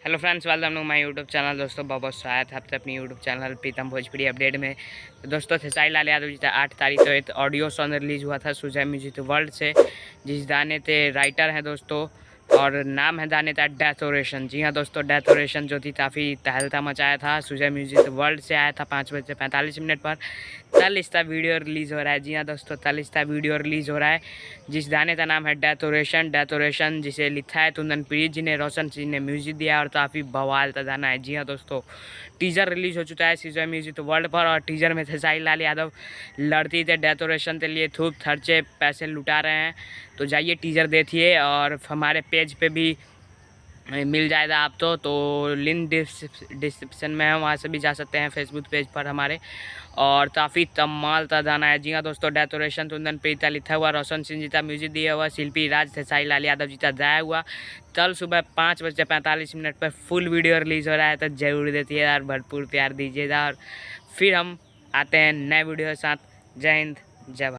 Hello friends, welcome to my YouTube channel. दोस्तों बहुत बहुत स्वागत है आपसे अपनी YouTube channel Pritam Bhojpuri update में। तो दोस्तों खेसारी लाल यादव जी था 8 तारीख को एक ऑडियो सॉन्ग रिलीज हुआ था सुजय म्यूजिक वर्ल्ड से, जिस गाने के राइटर हैं दोस्तों और नाम है गाने का डेथोरेशन। जी हाँ दोस्तों, डेथोरेशन जो थी काफ़ी तहलका मचाया था। सुजय म्यूजिक वर्ल्ड से आया था 5:45 पर। कल इसका वीडियो रिलीज़ हो रहा है। जी हाँ दोस्तों, कल इसका वीडियो रिलीज़ हो रहा है, जिस गाने का नाम है डेथोरेशन, जिसे लिखा है कुंदन प्रीत जी ने, रोशन जी ने म्यूजिक दिया और काफ़ी बवाल का गाना है। जी हाँ दोस्तों, टीजर रिलीज़ हो चुका है सुजय म्यूजिक वर्ल्ड पर और टीजर में खेसारी लाल यादव लड़ती थे डेथोरेशन के लिए खूब खर्चे पैसे लुटा रहे हैं। तो जाइए टीजर देखिए और हमारे पेज पे भी मिल जाएगा आप तो लिंक डिस्क्रिप्शन में है, वहाँ से भी जा सकते हैं फेसबुक पेज पर हमारे। और काफ़ी कमाल का गाना है। जी हाँ दोस्तों, डेथोरेशन कुंदन प्रीत का लिखा हुआ, रोशन सिंह जी का म्यूजिक दिया हुआ, शिल्पी राज खेसारी लाल यादव जी का गाया हुआ। कल सुबह 5:45 पर फुल वीडियो रिलीज़ हो रहा है, तो जरूर देखिए यार, भरपूर प्यार दीजिएगा। और फिर हम आते हैं नए वीडियो के साथ। जय हिंद, जय भारत।